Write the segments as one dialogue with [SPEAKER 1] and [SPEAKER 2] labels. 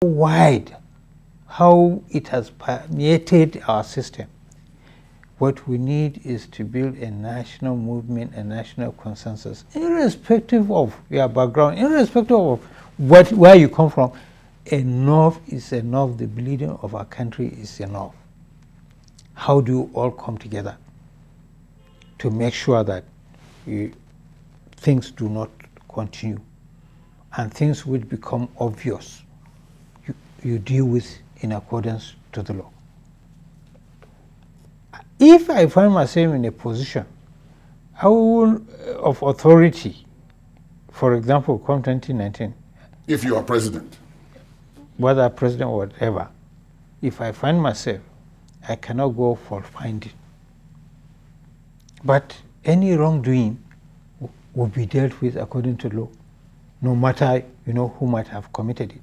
[SPEAKER 1] wide, how it has permeated our system. What we need is to build a national movement, a national consensus, irrespective of your background, irrespective of where you come from. Enough is enough. The bleeding of our country is enough. How do you all come together to make sure that things do not continue, and things will become obvious, you deal with in accordance to the law? If I find myself in a position of authority, for example, come 2019.
[SPEAKER 2] If you are president.
[SPEAKER 1] Whether president or whatever, if I find myself, I cannot go for finding. But any wrongdoing will be dealt with according to law, no matter who might have committed it.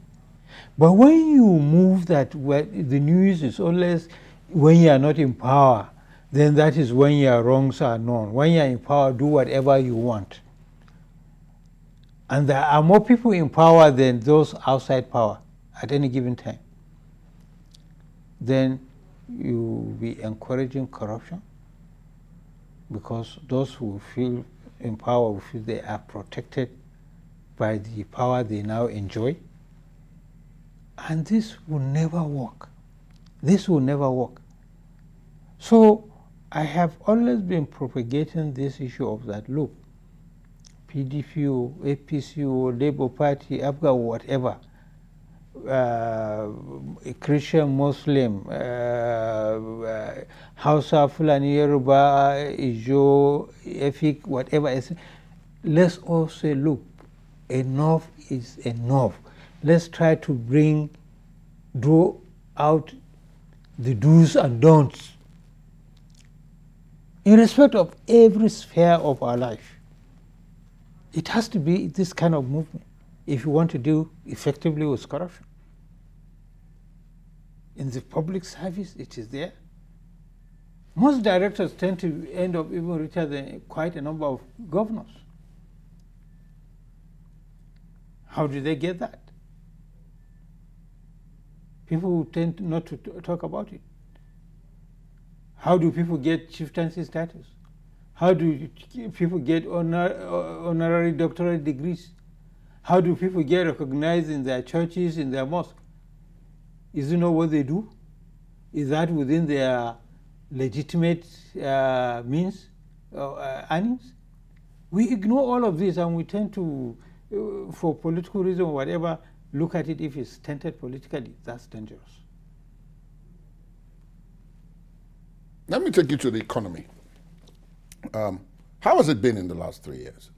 [SPEAKER 1] But when you move that, where the news is always when you are not in power, then that is when your wrongs are known. When you are in power, do whatever you want. And there are more people in power than those outside power at any given time. Then you will be encouraging corruption, because those who feel in power will feel they are protected by the power they now enjoy. And this will never work. This will never work. So I have always been propagating this issue of that, look, PDP or APC or Labour Party, APGA or whatever, Christian, Muslim, Hausa, Fulani, Yoruba, Ijo, Efik, whatever, let's all say, look, enough is enough. Let's try to draw out the do's and don'ts in respect of every sphere of our life. It has to be this kind of movement if you want to deal effectively with corruption. In the public service, it is there. Most directors tend to end up even richer than quite a number of governors. How do they get that? People tend not to talk about it. How do people get chieftaincy status? How do people get honorary doctorate degrees? How do people get recognized in their churches, in their mosques? Is it not what they do? Is that within their legitimate means earnings? We ignore all of this, and we tend to, for political reason or whatever, look at it if it's tainted politically. That's dangerous.
[SPEAKER 2] Let me take you to the economy. How has it been in the last 3 years?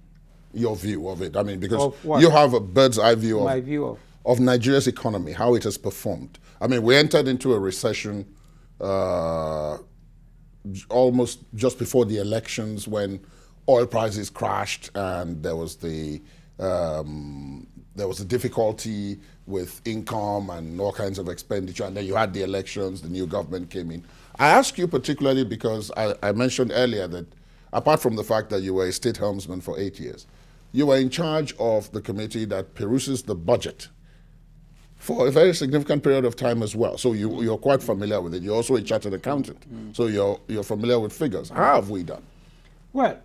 [SPEAKER 2] Your view of it? I mean, because you have a bird's eye view of,
[SPEAKER 1] my view
[SPEAKER 2] of Nigeria's economy, how it has performed. I mean, we entered into a recession almost just before the elections, when oil prices crashed and there was the difficulty with income and all kinds of expenditure, and then you had the elections, the new government came in. I ask you particularly because I mentioned earlier that apart from the fact that you were a state helmsman for 8 years, you were in charge of the committee that peruses the budget for a very significant period of time as well. So you're quite familiar with it. You're also a chartered accountant. So you're familiar with figures. How have we done?
[SPEAKER 1] Well,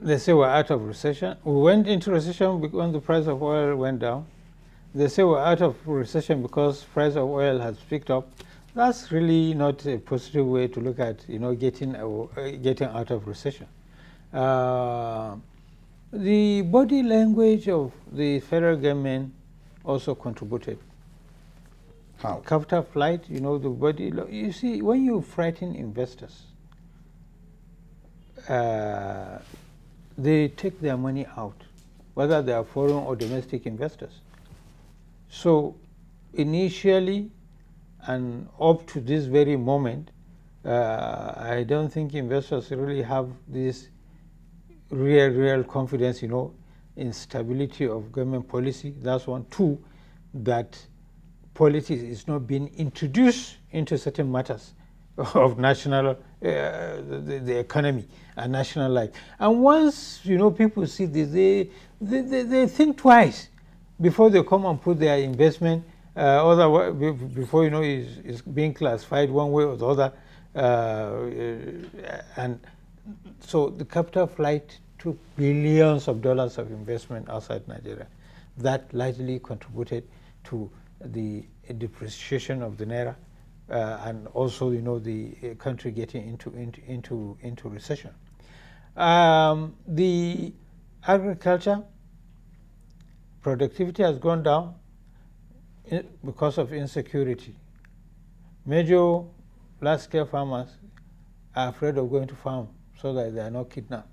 [SPEAKER 1] they say we're out of recession. We went into recession when the price of oil went down. They say we're out of recession because price of oil has picked up. That's really not a positive way to look at, getting out of recession. The body language of the federal government also contributed.
[SPEAKER 2] How?
[SPEAKER 1] Capital flight, the body. You see, when you frighten investors, they take their money out, whether they are foreign or domestic investors. So initially and up to this very moment, I don't think investors really have this real confidence, in stability of government policy. That's one. Two, that politics is not being introduced into certain matters of national, the economy and national life. And once people see this, they think twice. before they come and put their investment, before you know is being classified one way or the other, and so the capital flight took billions of dollars of investment outside Nigeria. That largely contributed to the depreciation of the naira, and also you know the country getting into recession. The agriculture productivity has gone down because of insecurity. Major large-scale farmers are afraid of going to farm so that they are not kidnapped.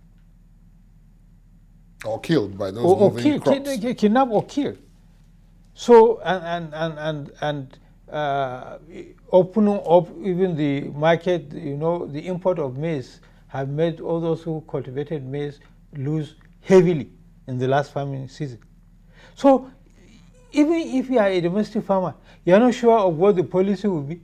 [SPEAKER 2] Or killed by those moving crops.
[SPEAKER 1] Kidnapped or killed. So, opening up even the market, you know, the import of maize have made all those who cultivated maize lose heavily in the last farming season. So, even if you are a domestic farmer, you are not sure of what the policy will be.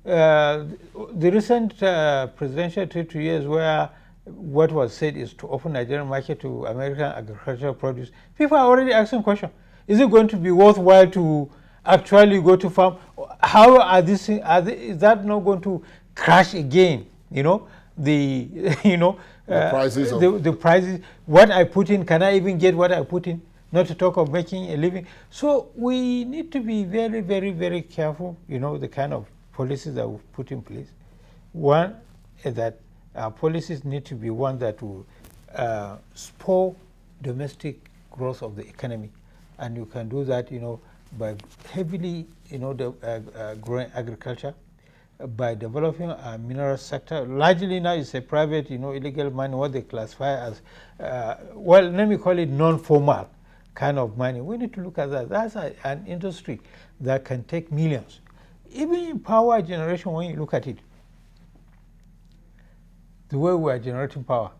[SPEAKER 1] The recent presidential trade to years where what was said is to open Nigerian market to American agricultural produce, people are already asking questions. Is it going to be worthwhile to actually go to farm? How are these things, is that not going to crash again? You know, the prices the prices, what I put in, can I even get what I put in? Not to talk of making a living. So we need to be very, very, very careful, you know, the kind of policies that we've put in place. One is that our policies need to be one that will spur domestic growth of the economy. And you can do that, you know, by heavily, you know, growing agriculture, by developing a mineral sector. Largely now it's a private, you know, illegal mining, what they classify as, well, let me call it non-formal kind of mining. We need to look at that. That's an industry that can take millions. Even in power generation, when you look at it, the way we are generating power,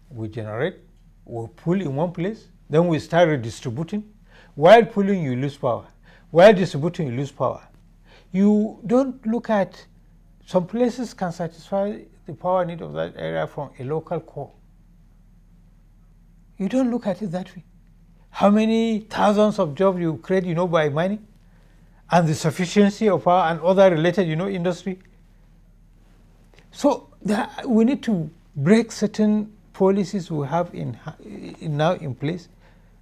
[SPEAKER 1] we generate, we pull in one place, then we start redistributing. While pulling, you lose power. While distributing, you lose power. You don't look at, some places can satisfy the power need of that area from a local core. You don't look at it that way. How many thousands of jobs you create, you know, by mining, and the sufficiency of power and other related, you know, industry. So we need to break certain policies we have now in place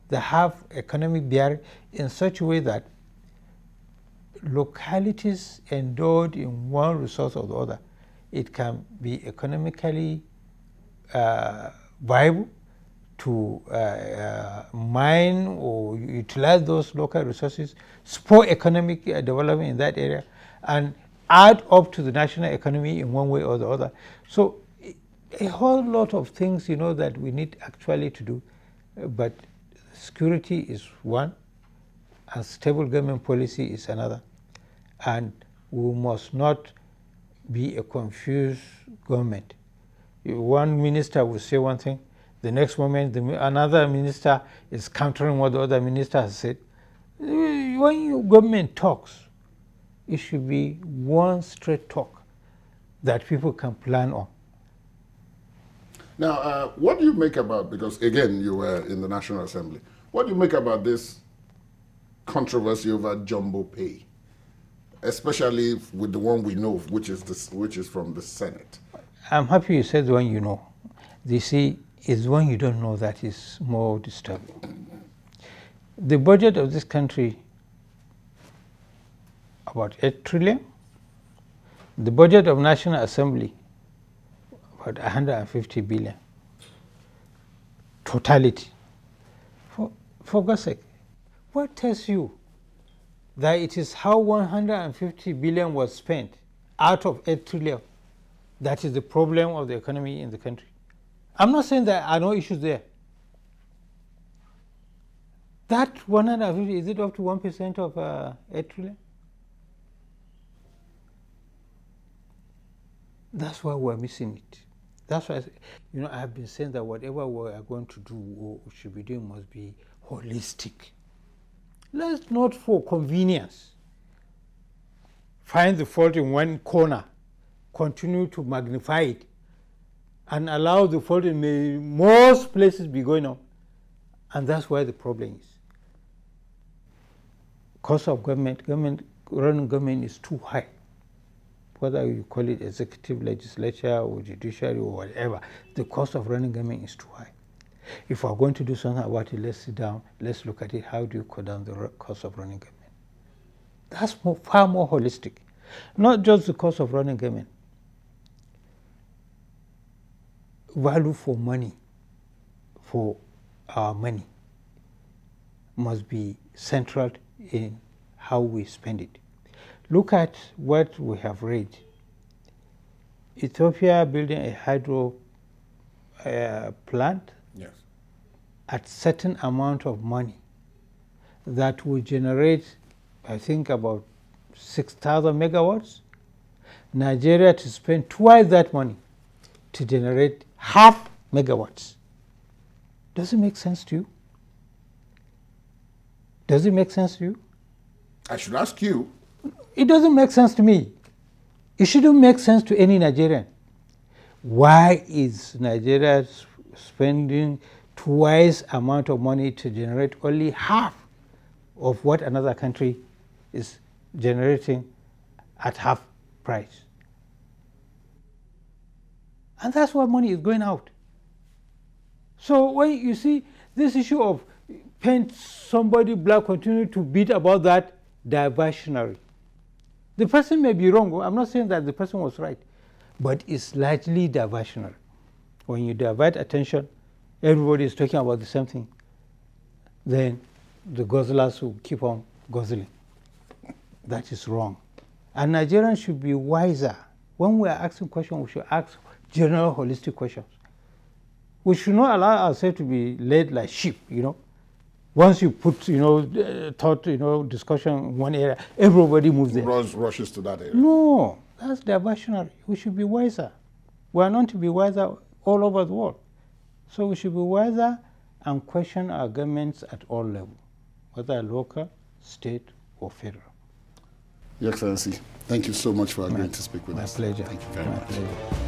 [SPEAKER 1] that have economic bearing in such a way that localities endowed in one resource or the other, it can be economically viable to mine or utilize those local resources, support economic development in that area, and add up to the national economy in one way or the other. So a whole lot of things, you know, that we need actually to do, but security is one, and stable government policy is another. And we must not be a confused government. One minister will say one thing, the next moment another minister is countering what the other minister has said. When your government talks, it should be one straight talk that people can plan on.
[SPEAKER 2] Now, what do you make about, because again, you were in the National Assembly, what do you make about this controversy over jumbo pay, especially with the one we know, which is from the Senate?
[SPEAKER 1] I'm happy you said the one you know. You see, it's the one you don't know that is more disturbing. The budget of this country, about 8 trillion. The budget of National Assembly, about 150 billion. Totality. For God's sake, what tells you that it is how 150 billion was spent out of 8 trillion that is the problem of the economy in the country? I'm not saying there are no issues there. That 150, is it up to 1% of 8 trillion? That's why we're missing it. That's why, you know, I have been saying that whatever we are going to do or should be doing must be holistic. Let's not, for convenience, find the fault in one corner, continue to magnify it, and allow the fault in most places be going on. And that's where the problem is. cost of running government is too high. Whether you call it executive, legislature, or judiciary, or whatever, the cost of running government is too high. If we're going to do something about it, let's sit down, let's look at it. How do you cut down the cost of running government? That's far more holistic. Not just the cost of running government. Value for money, for our money, must be central in how we spend it. Look at what we have read. Ethiopia building a hydro plant at certain amount of money that will generate, I think, about 6,000 megawatts. Nigeria to spend twice that money to generate half megawatts. Does it make sense to you? Does it make sense to you?
[SPEAKER 2] I should ask you.
[SPEAKER 1] It doesn't make sense to me. It shouldn't make sense to any Nigerian. Why is Nigeria spending twice amount of money to generate only half of what another country is generating at half price? And that's why money is going out. So when you see this issue of paint somebody black, continue to beat about that, diversionary. The person may be wrong. I'm not saying that the person was right, but it's largely diversionary. When you divert attention, everybody is talking about the same thing. Then the guzzlers will keep on guzzling. That is wrong. And Nigerians should be wiser. When we are asking questions, we should ask general, holistic questions. We should not allow ourselves to be led like sheep, you know. Once you put, thought, discussion in one area, everybody moves there.
[SPEAKER 2] Rushes to that area.
[SPEAKER 1] No, that's diversionary. We should be wiser. We are not to be wiser all over the world. So we should be wiser and question our governments at all levels, whether local, state, or federal.
[SPEAKER 2] Your Excellency, thank you so much for agreeing to speak with us.
[SPEAKER 1] My pleasure.
[SPEAKER 2] Thank you very much.
[SPEAKER 1] Pleasure.